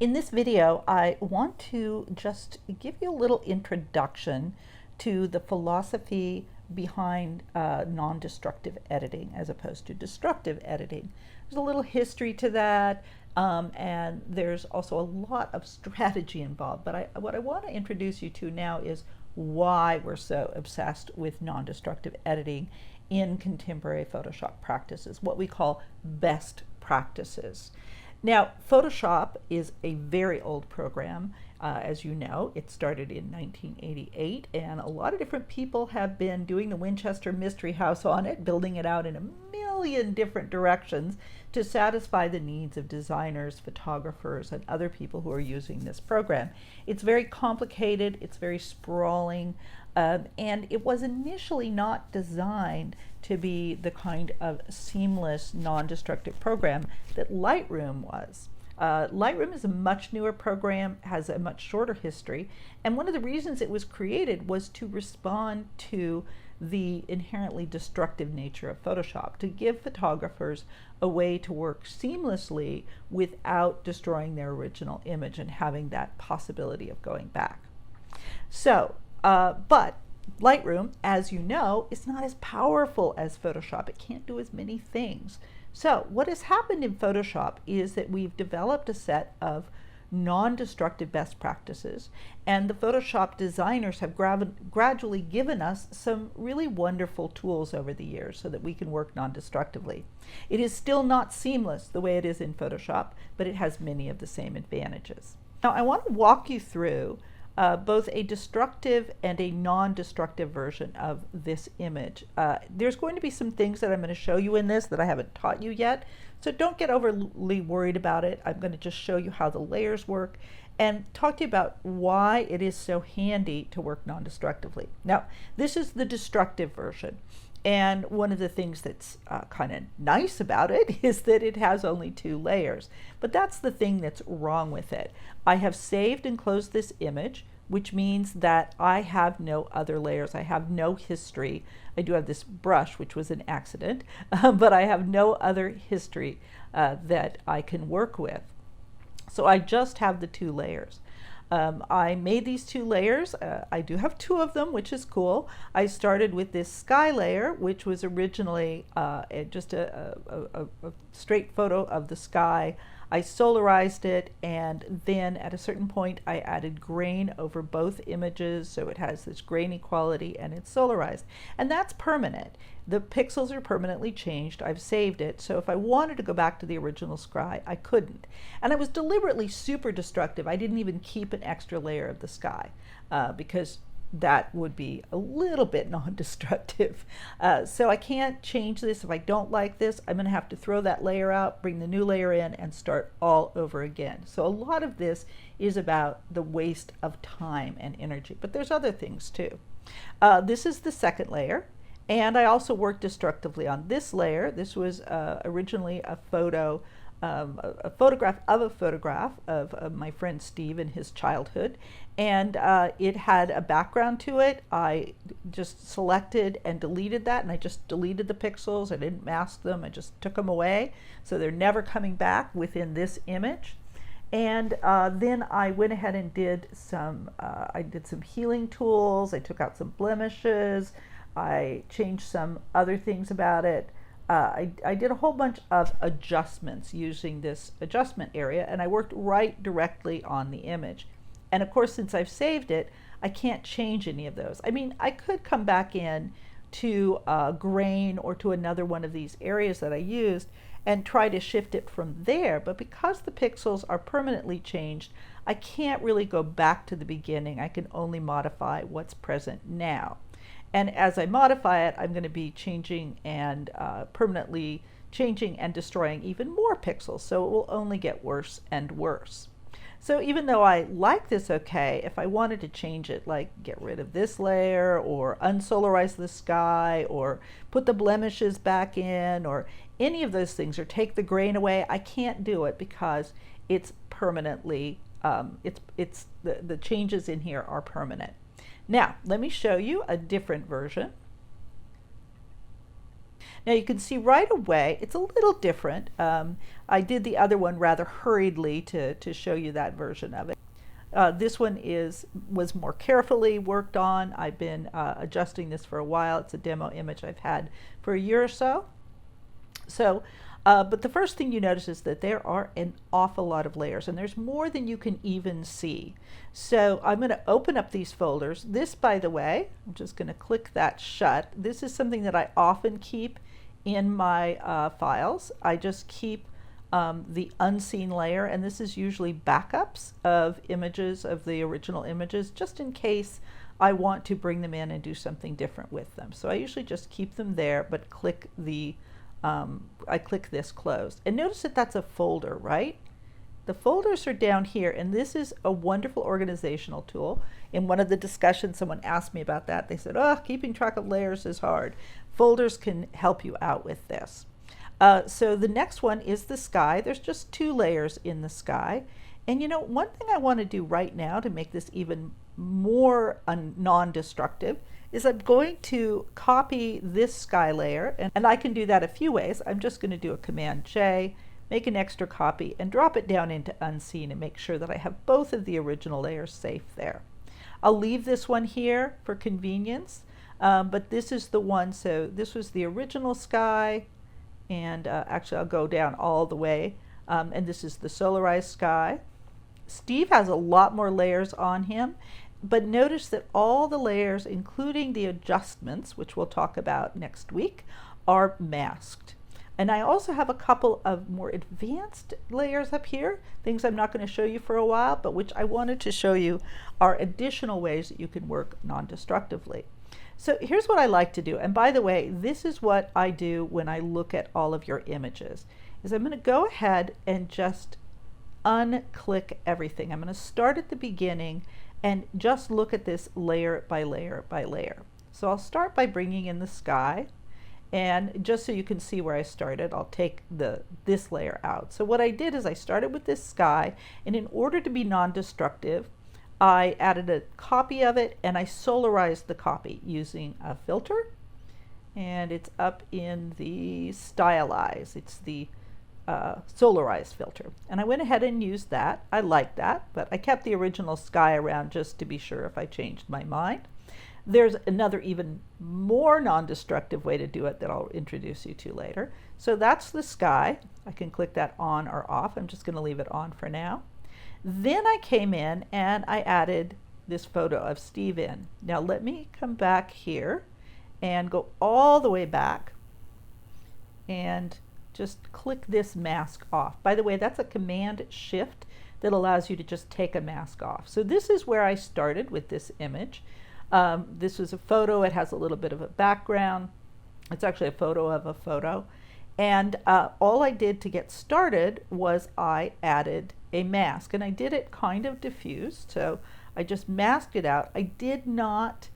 In this video, I want to just give you a little introduction to the philosophy behind non-destructive editing as opposed to destructive editing. There's a little history to that, and there's also a lot of strategy involved. But what I want to introduce you to now is why we're so obsessed with non-destructive editing in contemporary Photoshop practices, what we call best practices. Now, Photoshop is a very old program. As you know, it started in 1988, and a lot of different people have been doing the Winchester Mystery House on it, building it out in a million different directions to satisfy the needs of designers, photographers, and other people who are using this program. It's very complicated, it's very sprawling, and it was initially not designed to be the kind of seamless, non-destructive program that Lightroom was. Lightroom is a much newer program, has a much shorter history, and one of the reasons it was created was to respond to the inherently destructive nature of Photoshop, to give photographers a way to work seamlessly without destroying their original image and having that possibility of going back. So, but Lightroom, as you know, is not as powerful as Photoshop. It can't do as many things. So what has happened in Photoshop is that we've developed a set of non-destructive best practices, and the Photoshop designers have gradually given us some really wonderful tools over the years so that we can work non-destructively. It is still not seamless the way it is in Photoshop, but it has many of the same advantages. Now I want to walk you through both a destructive and a non-destructive version of this image. There's going to be some things that I'm going to show you in this that I haven't taught you yet, so don't get overly worried about it. I'm going to just show you how the layers work and talk to you about why it is so handy to work non-destructively. Now, this is the destructive version. And one of the things that's kind of nice about it is that it has only 2 layers. But that's the thing that's wrong with it. I have saved and closed this image, which means that I have no other layers. I have no history. I do have this brush, which was an accident, but I have no other history that I can work with. So I just have the 2 layers. I made these 2 layers. I do have 2 of them, which is cool. I started with this sky layer, which was originally just a straight photo of the sky. I solarized it, and then at a certain point I added grain over both images, so it has this grainy quality and it's solarized. And that's permanent. The pixels are permanently changed. I've saved it, so if I wanted to go back to the original sky, I couldn't. And I was deliberately super destructive. I didn't even keep an extra layer of the sky because that would be a little bit non-destructive. So I can't change this. If I don't like this, I'm going to have to throw that layer out, bring the new layer in, and start all over again. So a lot of this is about the waste of time and energy, but there's other things too. This is the second layer, and I also worked destructively on this layer. This was originally a photograph of my friend Steve in his childhood, and it had a background to it. I just selected and deleted that, and I just deleted the pixels. I didn't mask them, I just took them away, so they're never coming back within this image. And then I went ahead and did some healing tools. I took out some blemishes, I changed some other things about it. I did a whole bunch of adjustments using this adjustment area, and I worked right directly on the image. And of course, since I've saved it, I can't change any of those. I mean, I could come back in to grain or to another one of these areas that I used and try to shift it from there, but because the pixels are permanently changed, I can't really go back to the beginning. I can only modify what's present now. And as I modify it, I'm going to be changing and permanently changing and destroying even more pixels, so it will only get worse and worse. So even though I like this okay, if I wanted to change it, like get rid of this layer or unsolarize the sky or put the blemishes back in or any of those things, or take the grain away, I can't do it because it's permanently, the changes in here are permanent. Now, let me show you a different version. Now you can see right away it's a little different. I did the other one rather hurriedly to show you that version of it. This one was more carefully worked on. I've been adjusting this for a while. It's a demo image I've had for a year or so. But the first thing you notice is that there are an awful lot of layers, and there's more than you can even see. So I'm going to open up these folders. This, by the way, I'm just going to click that shut. This is something that I often keep in my files. I just keep the unseen layer, and this is usually backups of images, of the original images, just in case I want to bring them in and do something different with them. So I usually just keep them there, but click I click this closed. And notice that that's a folder, right? The folders are down here, and this is a wonderful organizational tool. In one of the discussions, someone asked me about that. They said, oh, keeping track of layers is hard. Folders can help you out with this. So the next one is the sky. There's just 2 layers in the sky. And you know, one thing I want to do right now to make this even more non-destructive is I'm going to copy this sky layer, and I can do that a few ways. I'm just going to do a Command J, make an extra copy, and drop it down into unseen and make sure that I have both of the original layers safe there. I'll leave this one here for convenience, but this is the one, so this was the original sky, and actually I'll go down all the way, and this is the solarized sky. Steve has a lot more layers on him, but notice that all the layers, including the adjustments, which we'll talk about next week, are masked. And I also have a couple of more advanced layers up here, things I'm not going to show you for a while, but which I wanted to show you are additional ways that you can work non-destructively. So here's what I like to do. And by the way, this is what I do when I look at all of your images, is I'm going to go ahead and just unclick everything. I'm going to start at the beginning and just look at this layer by layer by layer. So I'll start by bringing in the sky, and just so you can see where I started, I'll take this layer out. So what I did is I started with this sky, and in order to be non-destructive, I added a copy of it, and I solarized the copy using a filter, and it's up in the stylize. It's the solarized filter, and I went ahead and used that. I like that, but I kept the original sky around just to be sure if I changed my mind. There's another even more non-destructive way to do it that I'll introduce you to later. So that's the sky. I can click that on or off. I'm just going to leave it on for now. Then I came in and I added this photo of Steve in. Now let me come back here and go all the way back and just click this mask off. By the way, that's a Command Shift that allows you to just take a mask off. So this is where I started with this image. This was a photo. It has a little bit of a background. It's actually a photo of a photo. And all I did to get started was I added a mask, and I did it kind of diffused. So I just masked it out. I did not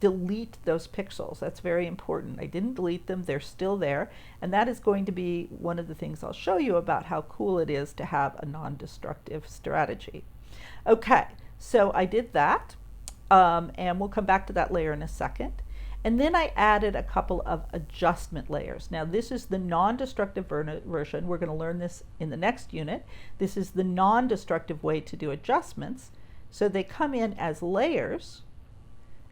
delete those pixels. That's very important. I didn't delete them. They're still there. And that is going to be one of the things I'll show you about how cool it is to have a non-destructive strategy. Okay, so I did that. And we'll come back to that layer in a second. And then I added a couple of adjustment layers. Now this is the non-destructive version. We're going to learn this in the next unit. This is the non-destructive way to do adjustments. So they come in as layers.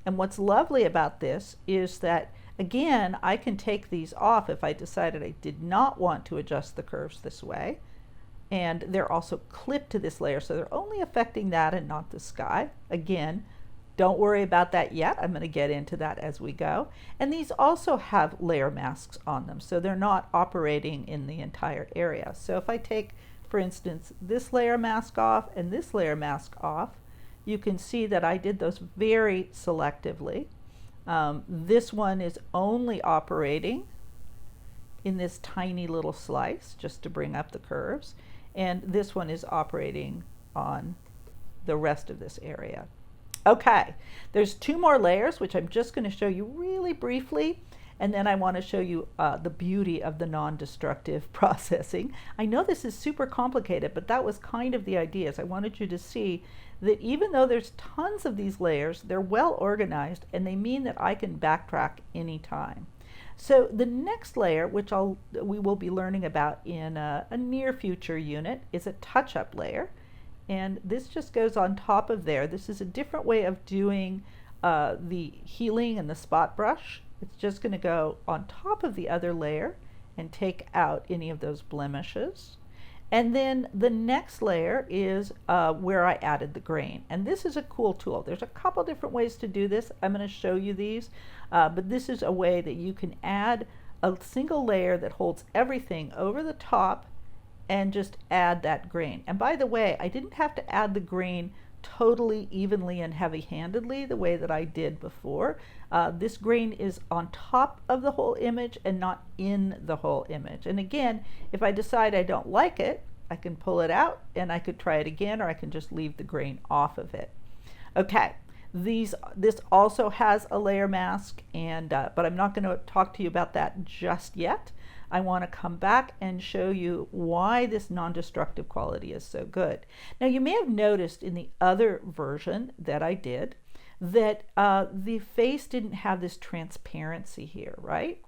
And what's lovely about this is that, again, I can take these off if I decided I did not want to adjust the curves this way. And they're also clipped to this layer, so they're only affecting that and not the sky. Again, don't worry about that yet. I'm going to get into that as we go. And these also have layer masks on them, so they're not operating in the entire area. So if I take, for instance, this layer mask off and this layer mask off, you can see that I did those very selectively. This one is only operating in this tiny little slice just to bring up the curves, and this one is operating on the rest of this area. Okay, there's 2 more layers which I'm just going to show you really briefly, and then I want to show you the beauty of the non-destructive processing. I know this is super complicated, but that was kind of the idea. Is I wanted you to see that even though there's tons of these layers, they're well organized, and they mean that I can backtrack anytime. So the next layer, which we will be learning about in a near future unit, is a touch-up layer. And this just goes on top of there. This is a different way of doing the healing and the spot brush. It's just going to go on top of the other layer and take out any of those blemishes. And then the next layer is where I added the grain. And this is a cool tool. There's a couple different ways to do this. I'm going to show you these, but this is a way that you can add a single layer that holds everything over the top and just add that grain. And by the way, I didn't have to add the grain totally evenly and heavy-handedly the way that I did before. This grain is on top of the whole image and not in the whole image. And again, if I decide I don't like it, I can pull it out and I could try it again, or I can just leave the grain off of it. Okay, this also has a layer mask, and but I'm not going to talk to you about that just yet. I want to come back and show you why this non-destructive quality is so good. Now, you may have noticed in the other version that I did that the face didn't have this transparency here, right?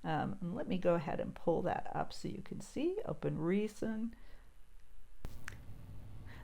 And let me go ahead and pull that up so you can see. Open recent.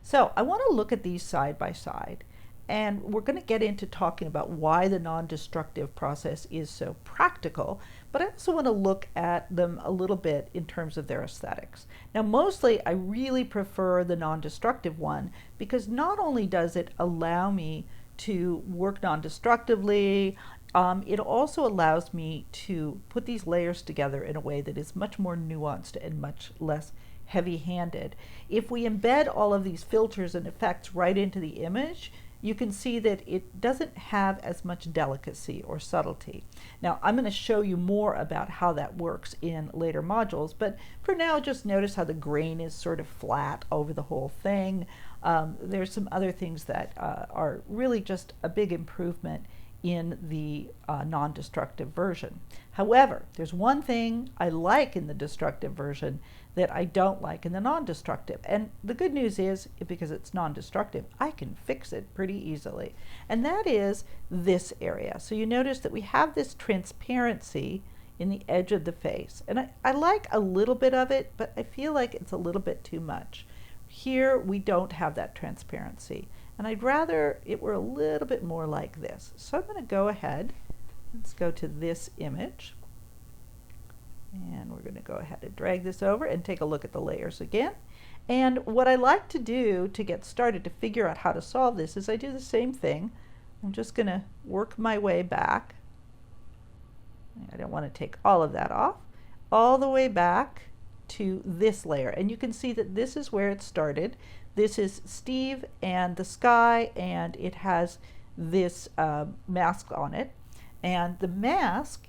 So I want to look at these side by side. And we're going to get into talking about why the non-destructive process is so practical, but I also want to look at them a little bit in terms of their aesthetics. Now, mostly I really prefer the non-destructive one because not only does it allow me to work non-destructively, it also allows me to put these layers together in a way that is much more nuanced and much less heavy-handed. If we embed all of these filters and effects right into the image, you can see that it doesn't have as much delicacy or subtlety. Now, I'm going to show you more about how that works in later modules, but for now, just notice how the grain is sort of flat over the whole thing. There's some other things that are really just a big improvement in the non-destructive version. However, there's one thing I like in the destructive version that I don't like in the non-destructive. And the good news is, because it's non-destructive, I can fix it pretty easily. And that is this area. So you notice that we have this transparency in the edge of the face. And I like a little bit of it, but I feel like it's a little bit too much. Here we don't have that transparency. And I'd rather it were a little bit more like this. So I'm going to go ahead, let's go to this image. And we're going to go ahead and drag this over and take a look at the layers again. And what I like to do to get started to figure out how to solve this is I do the same thing. I'm just going to work my way back. I don't want to take all of that off. All the way back to this layer. And you can see that this is where it started. This is Steve and the sky, and it has this mask on it. And the mask,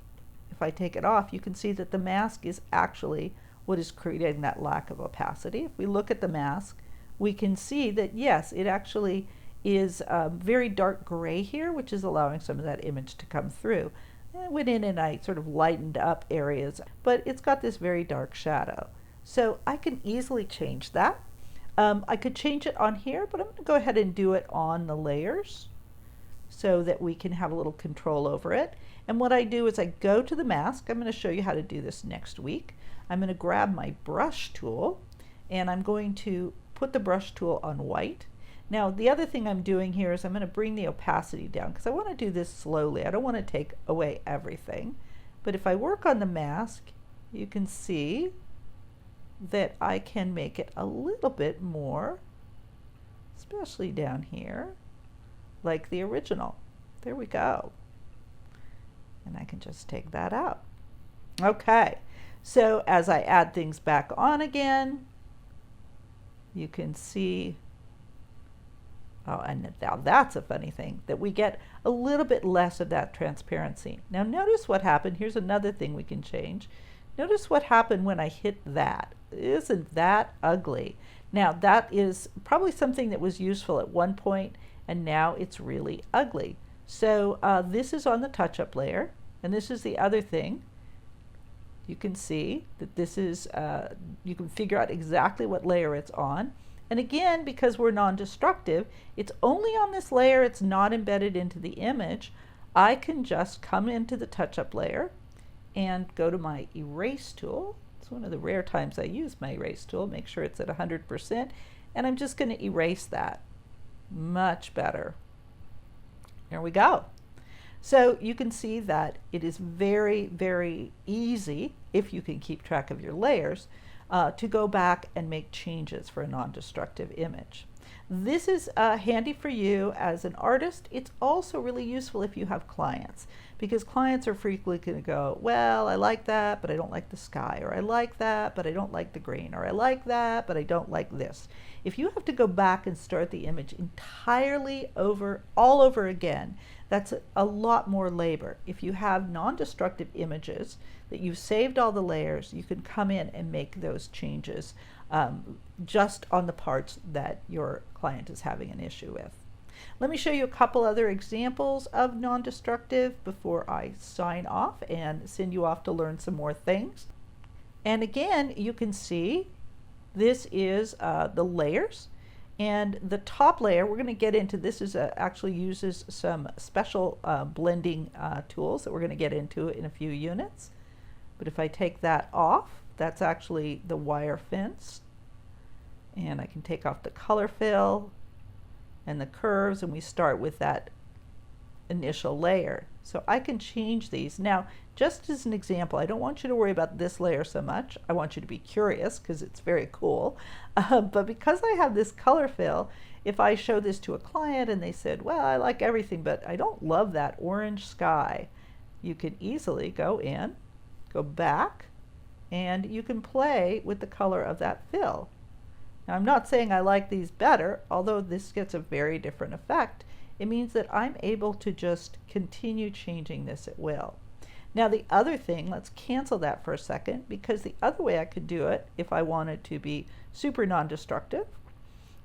if I take it off, you can see that the mask is actually what is creating that lack of opacity. If we look at the mask, we can see that yes, it actually is very dark gray here, which is allowing some of that image to come through. And I went in and I sort of lightened up areas, but it's got this very dark shadow. So I can easily change that. I could change it on here, but I'm going to go ahead and do it on the layers so that we can have a little control over it. And what I do is I go to the mask. I'm going to show you how to do this next week. I'm going to grab my brush tool and I'm going to put the brush tool on white. Now, the other thing I'm doing here is I'm going to bring the opacity down because I want to do this slowly. I don't want to take away everything. But if I work on the mask, you can see that I can make it a little bit more, especially down here, like the original. There we go. And I can just take that out. Okay, so as I add things back on again, you can see, oh, and now that's a funny thing, that we get a little bit less of that transparency. Now notice what happened. Here's another thing we can change. Notice what happened when I hit that. Isn't that ugly? Now that is probably something that was useful at one point, and now it's really ugly. So this is on the touch-up layer, and this is the other thing. You can see that this is, you can figure out exactly what layer it's on. And again, because we're non-destructive, it's only on this layer, it's not embedded into the image. I can just come into the touch-up layer and go to my erase tool. It's one of the rare times I use my erase tool. Make sure it's at 100%, and I'm just going to erase that. Much better. There we go. So you can see that it is very, very easy, if you can keep track of your layers, to go back and make changes for a non-destructive image. This is handy for you as an artist. It's also really useful if you have clients, because clients are frequently going to go, well, I like that, but I don't like the sky, or I like that, but I don't like the green, or I like that, but I don't like this. If you have to go back and start the image entirely over, all over again, that's a lot more labor. If you have non-destructive images that you've saved all the layers, you can come in and make those changes just on the parts that your client is having an issue with. Let me show you a couple other examples of non-destructive before I sign off and send you off to learn some more things. And again, you can see this is the layers. And the top layer, we're going to get into, this is actually uses some special blending tools that we're going to get into in a few units. But if I take that off, that's actually the wire fence. And I can take off the color fill and the curves, and we start with that initial layer. So I can change these. Now, just as an example, I don't want you to worry about this layer so much. I want you to be curious because it's very cool. But because I have this color fill, if I show this to a client and they said, well, I like everything, but I don't love that orange sky, you can easily go in, go back, and you can play with the color of that fill. Now, I'm not saying I like these better, although this gets a very different effect. It means that I'm able to just continue changing this at will. Now, the other thing, let's cancel that for a second, because the other way I could do it, if I wanted to be super non-destructive,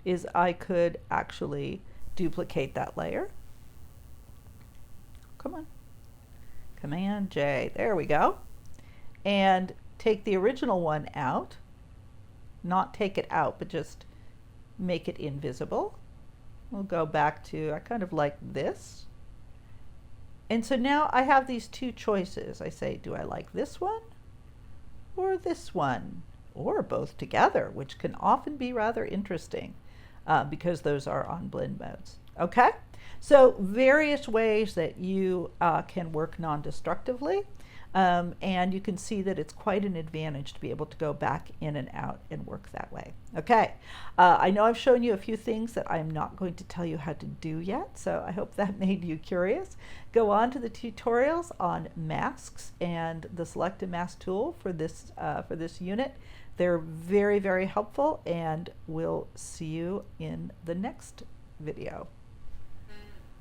is I could actually duplicate that layer. Come on. Command J. There we go. And take the original one out. Not take it out, but just make it invisible. We'll go back to, I kind of like this. And so now I have these two choices. I say, do I like this one or this one? Or both together, which can often be rather interesting because those are on blend modes. Okay? So various ways that you can work non-destructively. And you can see that it's quite an advantage to be able to go back in and out and work that way. Okay, I know I've shown you a few things that I'm not going to tell you how to do yet, so I hope that made you curious. Go on to the tutorials on masks and the Select a Mask tool for this unit. They're very, very helpful, and we'll see you in the next video.